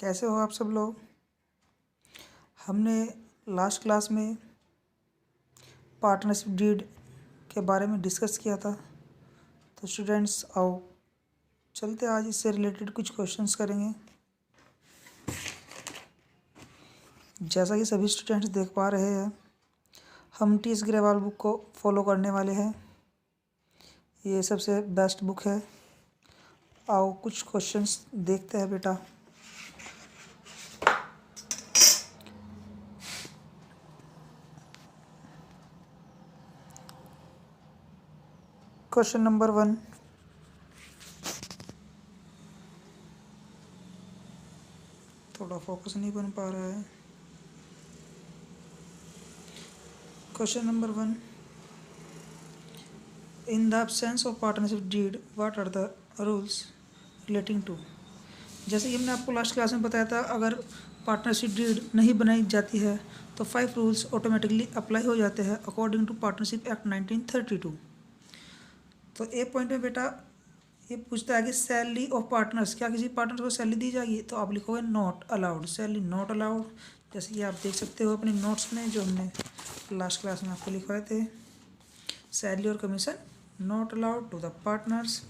कैसे हो आप सब लोग। हमने लास्ट क्लास में पार्टनरशिप डीड के बारे में डिस्कस किया था। तो स्टूडेंट्स आओ चलते आज इससे रिलेटेड कुछ क्वेश्चंस करेंगे। जैसा कि सभी स्टूडेंट्स देख पा रहे हैं, हम टी.एस. ग्रेवाल बुक को फॉलो करने वाले हैं। ये सबसे बेस्ट बुक है। आओ कुछ क्वेश्चंस देखते हैं बेटा। क्वेश्चन नंबर 1, थोड़ा फोकस नहीं बन पा रहा है। Question number 1, in the absence of partnership deed what are the rules relating to. जैसे कि हमने आपको लास्ट क्लास में बताया था, अगर पार्टनरशिप डीड नहीं बनाई जाती है तो 5 रूल्स ऑटोमेटिकली अप्लाई हो जाते हैं अकॉर्डिंग टू पार्टनरशिप एक्ट 1932। तो ए पॉइंट में बेटा ये पूछता है कि सैलरी ऑफ पार्टनर्स, क्या किसी पार्टनर को सैलरी दी जाएगी? तो आप लिखोगे not allowed, salary not allowed. जैसे कि आप देख सकते हो अपने नोट्स में जो हमने लास्ट क्लास में आपको लिखवाए थे, सैलरी और commission not allowed to the partners.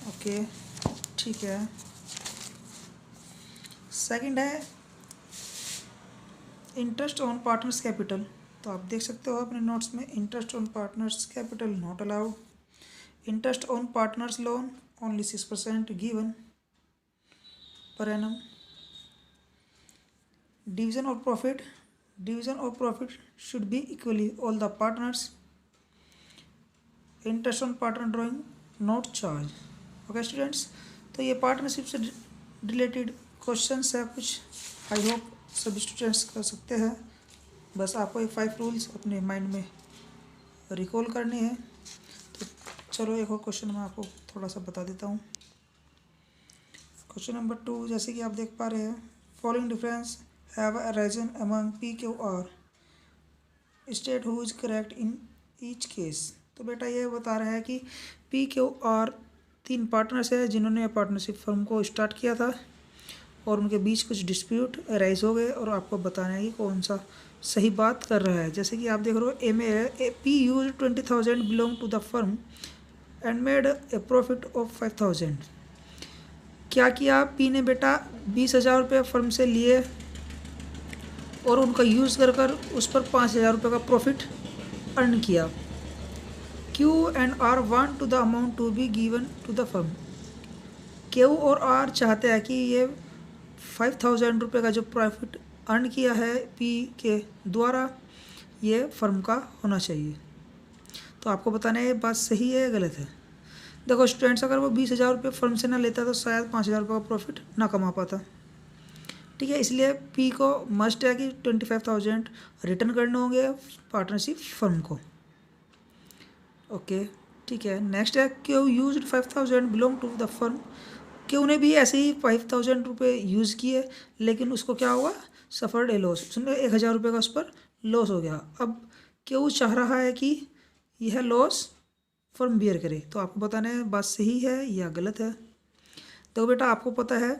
Okay, ठीक है। सेकंड है इंटरेस्ट ऑन पार्टनर्स कैपिटल। तो आप देख सकते हो अपने नोट्स में, interest on partners capital not allowed. Interest on partners loan only 6% given per annum. Division of profit should be equally all the partners. Interest on partner drawing not charge. Okay students, तो ये partnership से related questions है कुछ। I hope सभी students कर सकते हैं। बस आपको ये 5 रूल्स अपने माइंड में रिकॉल करने हैं। तो चलो एक और क्वेश्चन मैं आपको थोड़ा सा बता देता हूँ। क्वेश्चन नंबर 2, जैसे कि आप देख पा रहे हैं, following difference have arisen among PQR, state who is correct in each case. तो बेटा ये बता रहा है कि PQR 3 पार्टनर्स हैं जिन्होंने पार्टनरशिप फर्म को स्टार्ट किया था और उनके बीच कुछ डिस्प्यूट अराइज हो गए और आपको बताना है कि कौन सा सही बात कर रहा है। जैसे कि आप देख रहे हो ए में है, P use 20,000 belong to the firm and made a profit of 5,000। क्या किया पी ने बेटा? 20,000 रुपये फर्म से लिए और उनका यूज़ कर कर उस पर 5,000 रुपये का प्रॉफिट अर्न किया। Q and R want to the amount to be given to the firm. Q और R चाहते हैं कि ये 5,000 रुपये का जो प्रॉफिट अर्न किया है P के द्वारा, ये फर्म का होना चाहिए। तो आपको बताना है ये बात सही है या गलत है। देखो स्टूडेंट्स, अगर वो 20,000 रुपये फर्म से ना लेता तो शायद 5,000 रुपये का प्रॉफिट ना कमा पाता। ठीक है, इसलिए P को मस्ट है कि 25,000 रिटर्न करने होंगे पार्टनरशिप फर्म को। ओके, ठीक है। नेक्स्ट है Q used 5,000 belong to the firm. Q ने भी ऐसे ही 5,000 रुपये यूज़ किए, लेकिन उसको क्या हुआ? सफर्ड ए लॉस, उसने 1,000 रुपये का उस पर लॉस हो गया। अब Q चाह रहा है कि यह लॉस फर्म बियर करे। तो आपको बताना है बात सही है या गलत है। तो बेटा आपको पता है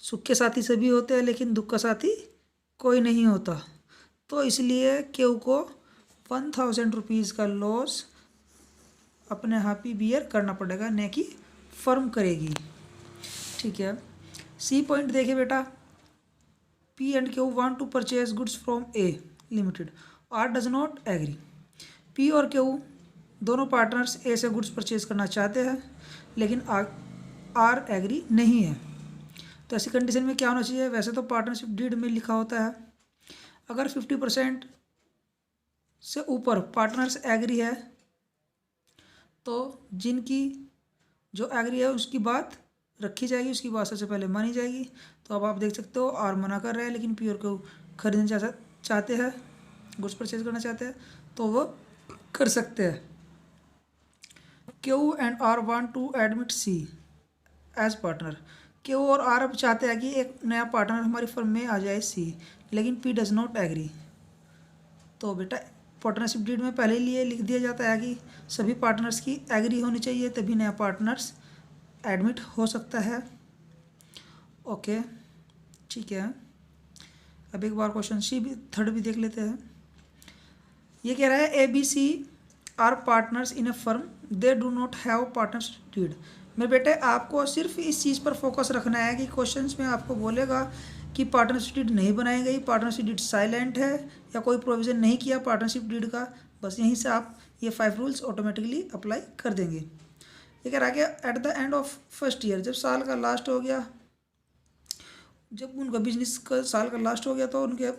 सुख के साथी सभी होते हैं लेकिन दुख का साथी कोई नहीं होता। तो इसलिए Q को 1,000 रुपीज़ का लॉस अपने आप ही बियर करना पड़ेगा, न कि फर्म करेगी। ठीक है। सी पॉइंट देखिए बेटा, P and Q want to purchase goods from A limited, R does not agree. P और Q दोनों पार्टनर्स A से गुड्स परचेज करना चाहते हैं लेकिन R एग्री नहीं है। तो ऐसी कंडीशन में क्या होना चाहिए? वैसे तो पार्टनरशिप डीड में लिखा होता है अगर 50% से ऊपर पार्टनर्स एग्री है तो जिनकी जो एग्री है उसकी बात रखी जाएगी, उसकी बात सबसे पहले मानी जाएगी। तो अब आप देख सकते हो R मना कर रहा है लेकिन P और Q खरीदना चाहते हैं, गुड्स परचेज करना चाहते हैं, तो वो कर सकते हैं। Q and R want to admit C as partner. Q और R अब चाहते हैं कि एक नया पार्टनर हमारी फर्म में आ जाए C, लेकिन P डज नॉट एग्री। तो बेटा पार्टनरशिप डीड में पहले ही लिए लिख दिया जाता है कि सभी पार्टनर्स की एग्री होनी चाहिए तभी नया पार्टनर्स एडमिट हो सकता है। ओके, ठीक है। अब एक बार क्वेश्चन सी भी, थर्ड भी देख लेते हैं। ये कह रहा है ABC are partners in a firm, they do not have partners deed. मेरे बेटे आपको सिर्फ इस चीज़ पर फोकस रखना है कि क्वेश्चंस में आपको बोलेगा कि पार्टनरशिप डीड नहीं बनाई गई, पार्टनरशिप डीड साइलेंट है, या कोई प्रोविज़न नहीं किया पार्टनरशिप डीड का। बस यहीं से आप ये 5 रूल्स ऑटोमेटिकली अप्लाई कर देंगे। ये कह रहा है कि at the end of first year, जब साल का लास्ट हो गया, जब उनका बिजनेस का साल का लास्ट हो गया, तो उनके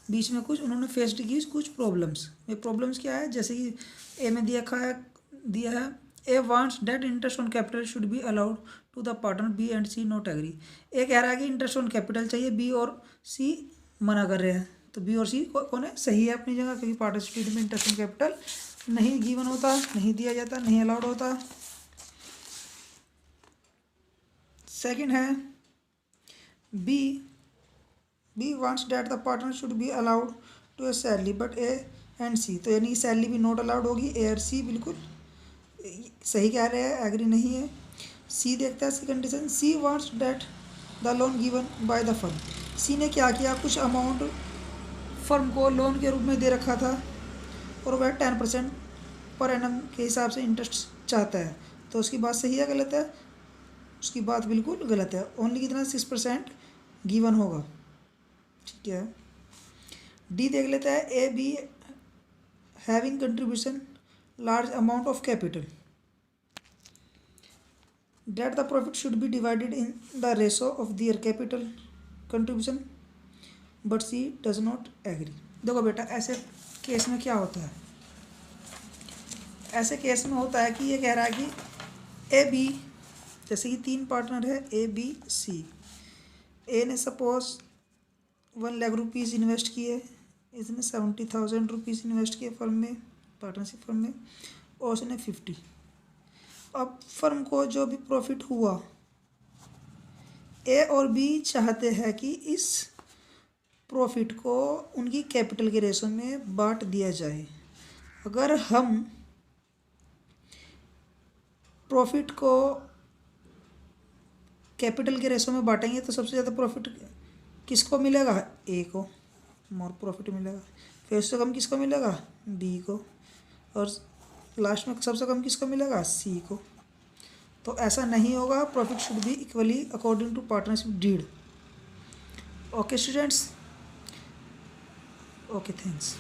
बीच में कुछ उन्होंने फेस्ड की कुछ प्रॉब्लम्स। ये प्रॉब्लम्स क्या है, जैसे कि ए में दिया है A wants that interest on capital should be allowed to the partner, B and C not agree. A कह रहा है कि इंटरेस्ट ऑन कैपिटल चाहिए, बी और सी मना कर रहे हैं। तो बी और सी कौन है, सही है अपनी जगह, क्योंकि पार्टनरशिप में इंटरेस्ट ऑन कैपिटल नहीं गिवन होता, नहीं दिया जाता, नहीं अलाउड होता। सेकंड है B wants that the partner should be allowed to a salary but A and C, तो यानी सैलरी भी नॉट अलाउड होगी। ए और सी बिल्कुल सही कह रहे हैं, एग्री नहीं है। सी देखता है C condition, C wants that the loan given by the firm. C ने क्या किया, कुछ अमाउंट फर्म को लोन के रूप में दे रखा था, और वह 10% पर एनम के हिसाब से इंटरेस्ट चाहता है। तो उसकी बात सही है गलत है, उसकी बात बिल्कुल गलत है। ओनली कितना 6% गिवन होगा, ठीक है। डी देख लेता है, A B having contribution large amount of capital, that the profit should be divided in the ratio of their capital contribution, but C does not agree. देखो बेटा, ऐसे केस में क्या होता है, ऐसे केस में होता है कि ये कह रहा है कि ए बी, जैसे कि 3 पार्टनर है ए बी सी। ए ने सपोज 1 लाख रुपीज़ इन्वेस्ट किए, इसने 70,000 रुपीज़ इन्वेस्ट किए फर्म में, पार्टनरशिप फर्म में, और उसने 50। अब फर्म को जो भी प्रॉफिट हुआ, ए और बी चाहते हैं कि इस प्रॉफिट को उनकी कैपिटल के रेशो में बांट दिया जाए। अगर हम प्रॉफिट को कैपिटल के रेशो में बांटेंगे तो सबसे ज़्यादा प्रॉफिट किसको मिलेगा, ए को, मोर प्रॉफिट मिलेगा। फिर उससे कम किसको मिलेगा, बी को, और लास्ट में सबसे कम किसको मिलेगा, सी को। तो ऐसा नहीं होगा, profit should be equally according to partnership deed. Okay students, okay thanks.